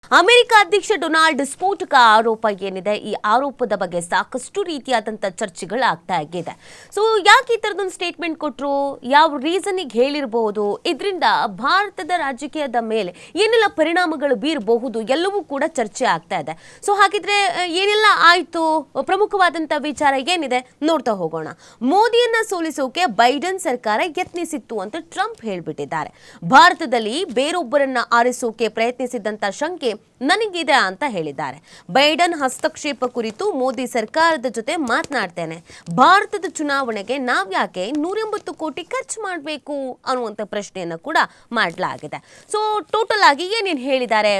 America ಅಧ್ಯಕ್ಷ Donald ಸ್ಫೋಟಕ ಆರೋಪ ಏನಿದೆ, ಈ ಆರೋಪದ ಬಗ್ಗೆ ಸಾಕಷ್ಟು ರೀತಿಯಾದಂಥ ಚರ್ಚೆಗಳಾಗ್ತಾ ಇದೆ. ಸೊ ಯಾಕೆ ಈ ಥರದೊಂದು ಸ್ಟೇಟ್ಮೆಂಟ್ ಕೊಟ್ಟರು, ಯಾವ ರೀಸನ್ಗೆ ಹೇಳಿರಬಹುದು, ಇದರಿಂದ ಭಾರತದ ರಾಜಕೀಯದ ಮೇಲೆ ಏನೆಲ್ಲ ಪರಿಣಾಮಗಳು ಬೀರಬಹುದು ಎಲ್ಲವೂ ಕೂಡ ಚರ್ಚೆ ಆಗ್ತಾ ಇದೆ. ಸೊ ಹಾಗಿದ್ರೆ ಏನೆಲ್ಲ ಆಯಿತು, ಪ್ರಮುಖವಾದಂಥ ವಿಚಾರ ಏನಿದೆ ನೋಡ್ತಾ ಹೋಗೋಣ. ಮೋದಿಯನ್ನ ಸೋಲಿಸೋಕೆ ಬೈಡನ್ ಸರ್ಕಾರ ಯತ್ನಿಸಿತ್ತು ಅಂತ ಟ್ರಂಪ್ ಹೇಳಿಬಿಟ್ಟಿದ್ದಾರೆ. ಭಾರತದಲ್ಲಿ ಬೇರೊಬ್ಬರನ್ನ ಆರಿಸೋಕೆ ಪ್ರಯತ್ನಿಸಿದಂಥ ಶಂಕೆ ನನಗಿದೆ ಅಂತ ಹೇಳಿದ್ದಾರೆ. ಬೈಡನ್ ಹಸ್ತಕ್ಷೇಪ ಕುರಿತು ಮೋದಿ ಸರ್ಕಾರದ ಜೊತೆ ಮಾತನಾಡ್ತೇನೆ. ಭಾರತದ ಚುನಾವಣೆಗೆ ನಾವ್ಯಾಕೆ 180 ಕೋಟಿ ಖರ್ಚು ಮಾಡಬೇಕು ಅನ್ನುವಂಥ ಪ್ರಶ್ನೆಯನ್ನು ಕೂಡ ಮಾಡಲಾಗಿದೆ. ಸೊ ಟೋಟಲ್ ಆಗಿ ಏನೇನು ಹೇಳಿದ್ದಾರೆ,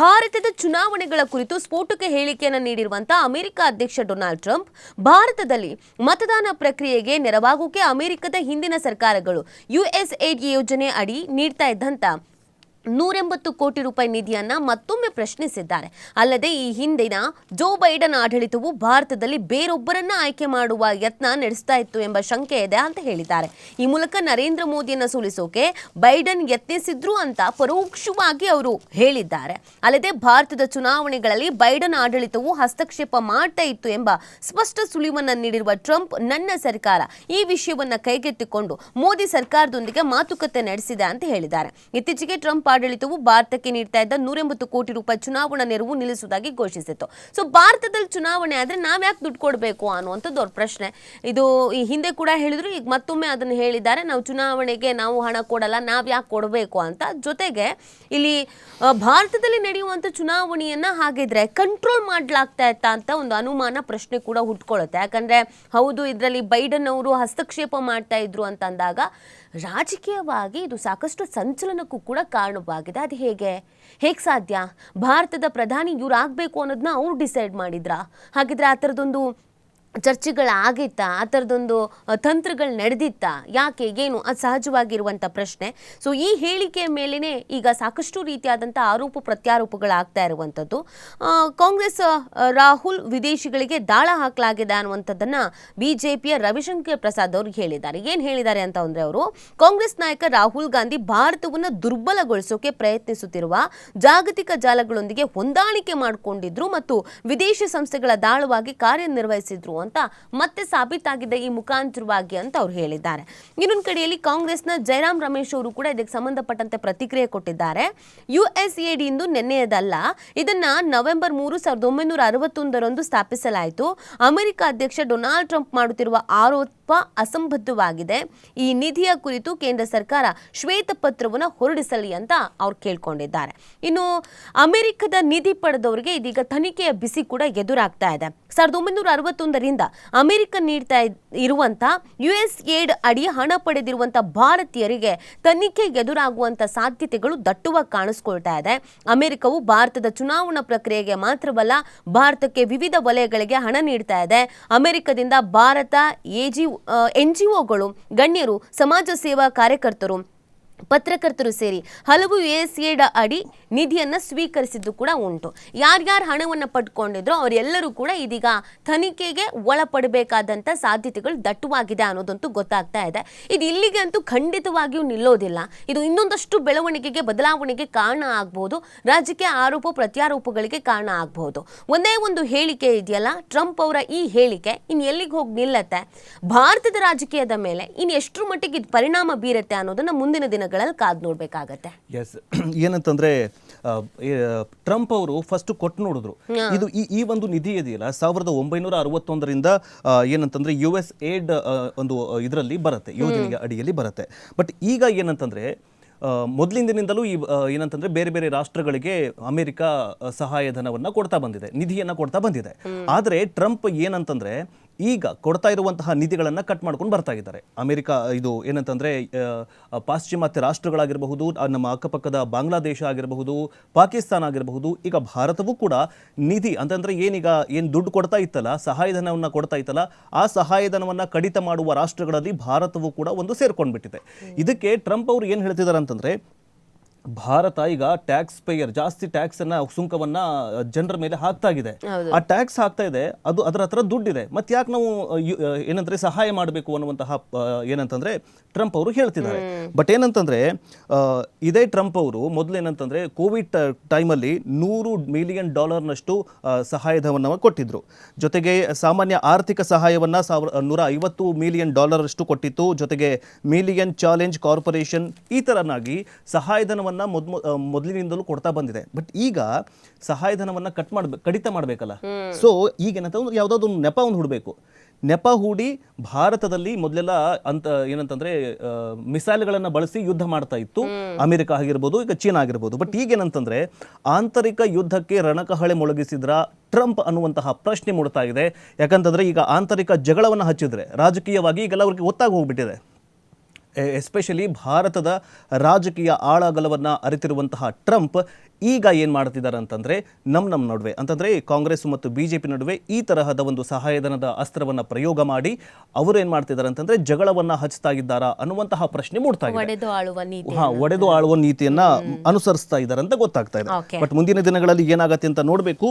ಭಾರತದ ಚುನಾವಣೆಗಳ ಕುರಿತು ಸ್ಫೋಟಕ ಹೇಳಿಕೆಯನ್ನು ನೀಡಿರುವಂಥ ಅಮೆರಿಕ ಅಧ್ಯಕ್ಷ ಡೊನಾಲ್ಡ್ ಟ್ರಂಪ್, ಭಾರತದಲ್ಲಿ ಮತದಾನ ಪ್ರಕ್ರಿಯೆಗೆ ನೆರವಾಗೋಕೆ ಅಮೆರಿಕದ ಹಿಂದಿನ ಸರ್ಕಾರಗಳು USAID ಯೋಜನೆ ಅಡಿ ನೀಡ್ತಾ ಇದ್ದಂಥ 180 ಕೋಟಿ ರೂಪಾಯಿ ನಿಧಿಯನ್ನ ಮತ್ತೊಮ್ಮೆ ಪ್ರಶ್ನಿಸಿದ್ದಾರೆ. ಅಲ್ಲದೆ ಈ ಹಿಂದಿನ ಜೋ ಬೈಡನ್ ಆಡಳಿತವು ಭಾರತದಲ್ಲಿ ಬೇರೊಬ್ಬರನ್ನ ಆಯ್ಕೆ ಮಾಡುವ ಯತ್ನ ನಡೆಸ್ತಾ ಇತ್ತು ಎಂಬ ಶಂಕೆ ಇದೆ ಅಂತ ಹೇಳಿದ್ದಾರೆ. ಈ ಮೂಲಕ ನರೇಂದ್ರ ಮೋದಿಯನ್ನ ಸೋಲಿಸೋಕೆ ಬೈಡನ್ ಯತ್ನಿಸಿದ್ರು ಅಂತ ಪರೋಕ್ಷವಾಗಿ ಅವರು ಹೇಳಿದ್ದಾರೆ. ಅಲ್ಲದೆ ಭಾರತದ ಚುನಾವಣೆಗಳಲ್ಲಿ ಬೈಡನ್ ಆಡಳಿತವು ಹಸ್ತಕ್ಷೇಪ ಮಾಡ್ತಾ ಇತ್ತು ಎಂಬ ಸ್ಪಷ್ಟ ಸುಳಿವನ್ನ ನೀಡಿರುವ ಟ್ರಂಪ್, ನನ್ನ ಸರ್ಕಾರ ಈ ವಿಷಯವನ್ನ ಕೈಗೆತ್ತಿಕೊಂಡು ಮೋದಿ ಸರ್ಕಾರದೊಂದಿಗೆ ಮಾತುಕತೆ ನಡೆಸಿದೆ ಅಂತ ಹೇಳಿದ್ದಾರೆ. ಇತ್ತೀಚೆಗೆ ಟ್ರಂಪ್ ಆಡಳಿತವು ಭಾರತಕ್ಕೆ ನೀಡ್ತಾ ಇದ್ದ 180 ಕೋಟಿ ರೂಪಾಯಿ ಚುನಾವಣಾ ನೆರವು ನಿಲ್ಲಿಸುವುದಾಗಿ ಘೋಷಿಸಿತ್ತು. ಸೊ ಭಾರತದಲ್ಲಿ ಚುನಾವಣೆ ಆದ್ರೆ ನಾವ್ಯಾಕೆ ದುಡ್ಡು ಕೊಡಬೇಕು ಅನ್ನುವಂಥದ್ದು ಅವ್ರ ಪ್ರಶ್ನೆ. ಇದು ಈ ಹಿಂದೆ ಕೂಡ ಹೇಳಿದ್ರು, ಈಗ ಮತ್ತೊಮ್ಮೆ ಅದನ್ನು ಹೇಳಿದ್ದಾರೆ, ನಾವು ಚುನಾವಣೆಗೆ ನಾವು ಹಣ ಕೊಡಲ್ಲ, ನಾವ್ಯಾಕೆ ಕೊಡಬೇಕು ಅಂತ. ಜೊತೆಗೆ ಇಲ್ಲಿ ಭಾರತದಲ್ಲಿ ನಡೆಯುವಂಥ ಚುನಾವಣೆಯನ್ನ ಹಾಗಿದ್ರೆ ಕಂಟ್ರೋಲ್ ಮಾಡಲಾಗ್ತಾ ಇತ್ತಾ ಅಂತ ಒಂದು ಅನುಮಾನ, ಪ್ರಶ್ನೆ ಕೂಡ ಹುಟ್ಕೊಳ್ಳುತ್ತೆ. ಯಾಕಂದ್ರೆ ಹೌದು, ಇದರಲ್ಲಿ ಬೈಡನ್ ಅವರು ಹಸ್ತಕ್ಷೇಪ ಮಾಡ್ತಾ ಇದ್ರು ಅಂತ ಅಂದಾಗ ರಾಜಕೀಯವಾಗಿ ಇದು ಸಾಕಷ್ಟು ಸಂಚಲನಕ್ಕೂ ಕೂಡ ಕಾರಣವಾಗಿದೆ. ಅದು ಹೇಗೆ ಸಾಧ್ಯ? ಭಾರತದ ಪ್ರಧಾನಿ ಇವ್ರು ಆಗಬೇಕು ಅನ್ನೋದನ್ನ ಅವ್ರು ಡಿಸೈಡ್ ಮಾಡಿದ್ರಾ? ಹಾಗಿದ್ರೆ ಆ ಥರದೊಂದು ಚರ್ಚೆಗಳಾಗಿತ್ತಾ, ಆ ಥರದೊಂದು ತಂತ್ರಗಳು ನಡೆದಿತ್ತಾ, ಯಾಕೆ, ಏನು? ಅದು ಸಹಜವಾಗಿರುವಂಥ ಪ್ರಶ್ನೆ. ಸೊ ಈ ಹೇಳಿಕೆಯ ಮೇಲೇ ಈಗ ಸಾಕಷ್ಟು ರೀತಿಯಾದಂಥ ಆರೋಪ ಪ್ರತ್ಯಾರೋಪಗಳಾಗ್ತಾ ಇರುವಂಥದ್ದು. ಕಾಂಗ್ರೆಸ್ ರಾಹುಲ್ ವಿದೇಶಿಗಳಿಗೆ ದಾಳ ಹಾಕಲಾಗಿದೆ ಅನ್ನುವಂಥದ್ದನ್ನು BJPಯ ರವಿಶಂಕರ್ ಪ್ರಸಾದ್ ಅವರು ಹೇಳಿದ್ದಾರೆ. ಏನು ಹೇಳಿದ್ದಾರೆ ಅಂತ ಅಂದರೆ, ಅವರು ಕಾಂಗ್ರೆಸ್ ನಾಯಕ ರಾಹುಲ್ ಗಾಂಧಿ ಭಾರತವನ್ನು ದುರ್ಬಲಗೊಳಿಸೋಕೆ ಪ್ರಯತ್ನಿಸುತ್ತಿರುವ ಜಾಗತಿಕ ಜಾಲಗಳೊಂದಿಗೆ ಹೊಂದಾಣಿಕೆ ಮಾಡಿಕೊಂಡಿದ್ರು ಮತ್ತು ವಿದೇಶಿ ಸಂಸ್ಥೆಗಳ ದಾಳವಾಗಿ ಕಾರ್ಯನಿರ್ವಹಿಸಿದ್ರು ಅಂತ ಮತ್ತೆ ಸಾಬೀತಾಗಿದೆ ಈ ಮುಖಾಂತರವಾಗಿ ಅಂತ ಅವ್ರು ಹೇಳಿದ್ದಾರೆ. ಇನ್ನೊಂದು ಕಡೆಯಲ್ಲಿ ಕಾಂಗ್ರೆಸ್ನ ಜಯರಾಮ್ ರಮೇಶ್ ಅವರು ಕೂಡ ಇದಕ್ಕೆ ಸಂಬಂಧಪಟ್ಟಂತೆ ಪ್ರತಿಕ್ರಿಯೆ ಕೊಟ್ಟಿದ್ದಾರೆ. USAID ಇಂದು ನೆನ್ನೆಯದಲ್ಲ, ಇದನ್ನ ನವೆಂಬರ್ 3, 1961 ಸ್ಥಾಪಿಸಲಾಯಿತು. ಅಮೆರಿಕ ಅಧ್ಯಕ್ಷ ಡೊನಾಲ್ಡ್ ಟ್ರಂಪ್ ಮಾಡುತ್ತಿರುವ ಆರೋಪ ಅಸಂಬದ್ಧವಾಗಿದೆ. ಈ ನಿಧಿಯ ಕುರಿತು ಕೇಂದ್ರ ಸರ್ಕಾರ ಶ್ವೇತಪತ್ರವನ್ನು ಹೊರಡಿಸಲಿ ಅಂತ ಅವ್ರು ಕೇಳ್ಕೊಂಡಿದ್ದಾರೆ. ಇನ್ನು ಅಮೆರಿಕದ ನಿಧಿ ಪಡೆದವರಿಗೆ ಇದೀಗ ತನಿಖೆಯ ಬಿಸಿ ಕೂಡ ಎದುರಾಗ್ತಾ ಇದೆ. 1961 ಅಮೆರಿಕ ನೀಡ್ತಾ ಇರುವಂತ USAID ಅಡಿ ಹಣ ಪಡೆದಿರುವಂತ ಭಾರತೀಯರಿಗೆ ತನಿಖೆ ಎದುರಾಗುವಂತ ಸಾಧ್ಯತೆಗಳು ದಟ್ಟವಾಗಿ ಕಾಣಿಸ್ಕೊಳ್ತಾ ಇದೆ. ಅಮೆರಿಕವು ಭಾರತದ ಚುನಾವಣಾ ಪ್ರಕ್ರಿಯೆಗೆ ಮಾತ್ರವಲ್ಲ, ಭಾರತಕ್ಕೆ ವಿವಿಧ ವಲಯಗಳಿಗೆ ಹಣ ನೀಡ್ತಾ ಇದೆ. ಅಮೆರಿಕದಿಂದ ಭಾರತ NGOಗಳು, ಗಣ್ಯರು, ಸಮಾಜ ಸೇವಾ ಕಾರ್ಯಕರ್ತರು, ಪತ್ರಕರ್ತರು ಸೇರಿ ಹಲವು USAID ಅಡಿ ನಿಧಿಯನ್ನು ಸ್ವೀಕರಿಸಿದ್ದು ಕೂಡ ಉಂಟು. ಯಾರ್ಯಾರು ಹಣವನ್ನು ಪಡ್ಕೊಂಡಿದ್ರು ಅವರೆಲ್ಲರೂ ಕೂಡ ಇದೀಗ ತನಿಖೆಗೆ ಒಳಪಡಬೇಕಾದಂಥ ಸಾಧ್ಯತೆಗಳು ದಟ್ಟವಾಗಿದೆ ಅನ್ನೋದಂತೂ ಗೊತ್ತಾಗ್ತಾ ಇದೆ. ಇದು ಇಲ್ಲಿಗೆ ಅಂತೂ ಖಂಡಿತವಾಗಿಯೂ ನಿಲ್ಲೋದಿಲ್ಲ. ಇದು ಇನ್ನೊಂದಷ್ಟು ಬೆಳವಣಿಗೆಗೆ, ಬದಲಾವಣೆಗೆ ಕಾರಣ ಆಗ್ಬೋದು, ರಾಜಕೀಯ ಆರೋಪ ಪ್ರತ್ಯಾರೋಪಗಳಿಗೆ ಕಾರಣ ಆಗ್ಬೋದು. ಒಂದೇ ಒಂದು ಹೇಳಿಕೆ ಇದೆಯಲ್ಲ, ಟ್ರಂಪ್ ಅವರ ಈ ಹೇಳಿಕೆ ಇನ್ನು ಎಲ್ಲಿಗೆ ಹೋಗಿ ನಿಲ್ಲತ್ತೆ, ಭಾರತದ ರಾಜಕೀಯದ ಮೇಲೆ ಇನ್ನು ಎಷ್ಟರ ಮಟ್ಟಿಗೆ ಇದು ಪರಿಣಾಮ ಬೀರುತ್ತೆ ಅನ್ನೋದನ್ನ ಮುಂದಿನ ದಿನ ಕಾದ್ ನೋಡ್ಬೇಕಾಗತ್ತೆ. ಎಸ್, ಏನಂತಂದ್ರೆ ಟ್ರಂಪ್ ಅವರು ಫಸ್ಟ್ ಕೊಟ್ಟು ನೋಡಿದ್ರು. ಇದು ಈ ಒಂದು ನಿಧಿ ಇದೆಯಲ್ಲ 1961 ಏನಂತಂದ್ರೆ USAID ಒಂದು ಇದರಲ್ಲಿ ಬರುತ್ತೆ, ಯೋಜನೆಯ ಅಡಿಯಲ್ಲಿ ಬರುತ್ತೆ. ಬಟ್ ಈಗ ಏನಂತಂದ್ರೆ ಮೊದಲಿಂದಿನಿಂದಲೂ ಏನಂತಂದ್ರೆ ಬೇರೆ ಬೇರೆ ರಾಷ್ಟ್ರಗಳಿಗೆ ಅಮೆರಿಕ ಸಹಾಯಧನವನ್ನ ಕೊಡ್ತಾ ಬಂದಿದೆ, ನಿಧಿಯನ್ನ ಕೊಡ್ತಾ ಬಂದಿದೆ. ಆದ್ರೆ ಟ್ರಂಪ್ ಏನಂತಂದ್ರೆ ಈಗ ಕೊಡ್ತಾ ಇರುವಂತಹ ನಿಧಿಗಳನ್ನು ಕಟ್ ಮಾಡ್ಕೊಂಡು ಬರ್ತಾ ಇದ್ದಾರೆ. ಅಮೆರಿಕ ಇದು ಏನಂತಂದರೆ ಪಾಶ್ಚಿಮಾತ್ಯ ರಾಷ್ಟ್ರಗಳಾಗಿರಬಹುದು, ನಮ್ಮ ಅಕ್ಕಪಕ್ಕದ ಬಾಂಗ್ಲಾದೇಶ ಆಗಿರಬಹುದು, ಪಾಕಿಸ್ತಾನ ಆಗಿರಬಹುದು, ಈಗ ಭಾರತವೂ ಕೂಡ ನಿಧಿ ಅಂತಂದರೆ ಏನು ದುಡ್ಡು ಕೊಡ್ತಾ ಇತ್ತಲ್ಲ, ಸಹಾಯಧನವನ್ನು ಕೊಡ್ತಾ ಇತ್ತಲ್ಲ, ಆ ಸಹಾಯಧನವನ್ನು ಕಡಿತ ಮಾಡುವ ರಾಷ್ಟ್ರಗಳಲ್ಲಿ ಭಾರತವೂ ಕೂಡ ಒಂದು ಸೇರ್ಕೊಂಡ್ಬಿಟ್ಟಿದೆ. ಇದಕ್ಕೆ ಟ್ರಂಪ್ ಅವರು ಏನು ಹೇಳ್ತಿದ್ದಾರೆ ಅಂತಂದರೆ, ಭಾರತ ಈಗ ಟ್ಯಾಕ್ಸ್ ಪೇಯರ್, ಜಾಸ್ತಿ ಟ್ಯಾಕ್ಸ್ ಅನ್ನ, ಸುಂಕವನ್ನ ಜನರ ಮೇಲೆ ಹಾಕ್ತಾ ಇದೆ. ಆ ಟ್ಯಾಕ್ಸ್ ಹಾಕ್ತಾ ಇದೆ, ಅದು ಅದರ ಹತ್ರ ದುಡ್ಡಿದೆ, ಮತ್ತೆ ಯಾಕೆ ನಾವು ಏನಂದ್ರೆ ಸಹಾಯ ಮಾಡಬೇಕು ಅನ್ನುವಂತಹ ಏನಂತಂದ್ರೆ ಟ್ರಂಪ್ ಅವರು ಹೇಳ್ತಿದ್ದಾರೆ. ಬಟ್ ಏನಂತಂದ್ರೆ ಇದೇ ಟ್ರಂಪ್ ಅವರು ಮೊದಲೇನಂತಂದ್ರೆ ಕೋವಿಡ್ ಟೈಮಲ್ಲಿ $100 ಮಿಲಿಯನ್ ಸಹಾಯಧನವನ್ನು ಕೊಟ್ಟಿದ್ರು. ಜೊತೆಗೆ ಸಾಮಾನ್ಯ ಆರ್ಥಿಕ ಸಹಾಯವನ್ನ $150 ಮಿಲಿಯನ್ ಅಷ್ಟು ಕೊಟ್ಟಿತ್ತು. ಜೊತೆಗೆ ಮಿಲಿಯನ್ ಚಾಲೆಂಜ್ ಕಾರ್ಪೊರೇಷನ್ ಈ ತರನಾಗಿ ಸಹಾಯಧನವನ್ನ ಮೊದಲಿನಿಂದಲೂ ಕೊಡ್ತಾ ಬಂದಿದೆ. ಬಟ್ ಈಗ ಸಹಾಯಧನವನ್ನ ಕಡಿತ ಮಾಡಬೇಕಲ್ಲ. ಸೊ ಈಗೇನಂತ ಯಾವುದಾದ್ರು ಒಂದು ನೆಪ ಒಂದು ಹುಡಬೇಕು. ನೆಪ ಹೂಡಿ ಭಾರತದಲ್ಲಿ ಮೊದಲೆಲ್ಲ ಅಂತ ಏನಂತಂದ್ರೆ ಮಿಸೈಲ್ಗಳನ್ನು ಬಳಸಿ ಯುದ್ಧ ಮಾಡ್ತಾ ಇತ್ತು ಅಮೆರಿಕ ಆಗಿರ್ಬೋದು, ಈಗ ಚೀನಾ ಆಗಿರ್ಬೋದು. ಬಟ್ ಈಗೇನಂತಂದ್ರೆ ಆಂತರಿಕ ಯುದ್ಧಕ್ಕೆ ರಣಕಹಳೆ ಮೊಳಗಿಸಿದ್ರ ಟ್ರಂಪ್ ಅನ್ನುವಂತಹ ಪ್ರಶ್ನೆ ಮೂಡ್ತಾ ಇದೆ. ಯಾಕಂತಂದ್ರೆ ಈಗ ಆಂತರಿಕ ಜಗಳವನ್ನು ಹಚ್ಚಿದ್ರೆ ರಾಜಕೀಯವಾಗಿ ಈಗೆಲ್ಲ ಅವ್ರಿಗೆ ಗೊತ್ತಾಗಿ ಹೋಗ್ಬಿಟ್ಟಿದೆ. ಎಸ್ಪೆಷಲಿ ಭಾರತದ ರಾಜಕೀಯ ಆಳಾಗಲವನ್ನು ಅರಿತಿರುವಂತಹ ಟ್ರಂಪ್ ಈಗ ಏನು ಮಾಡ್ತಿದ್ದಾರೆ ಅಂತಂದರೆ ನಮ್ಮ ನಡುವೆ ಅಂತಂದರೆ ಕಾಂಗ್ರೆಸ್ ಮತ್ತು BJP ನಡುವೆ ಈ ತರಹದ ಒಂದು ಸಹಾಯಧನದ ಅಸ್ತ್ರವನ್ನು ಪ್ರಯೋಗ ಮಾಡಿ ಅವರು ಏನು ಮಾಡ್ತಿದ್ದಾರೆ ಅಂತಂದರೆ ಜಗಳವನ್ನು ಹಚ್ತಾ ಇದ್ದಾರಾ ಅನ್ನುವಂತಹ ಪ್ರಶ್ನೆ ಮೂಡ್ತಾ ಇದೆ. ಒಡೆದು ಆಳುವ ನೀತಿಯನ್ನು ಅನುಸರಿಸ್ತಾ ಇದ್ದಾರೆ ಅಂತ ಗೊತ್ತಾಗ್ತಾ ಇದೆ. ಬಟ್ ಮುಂದಿನ ದಿನಗಳಲ್ಲಿ ಏನಾಗತ್ತೆ ಅಂತ ನೋಡಬೇಕು.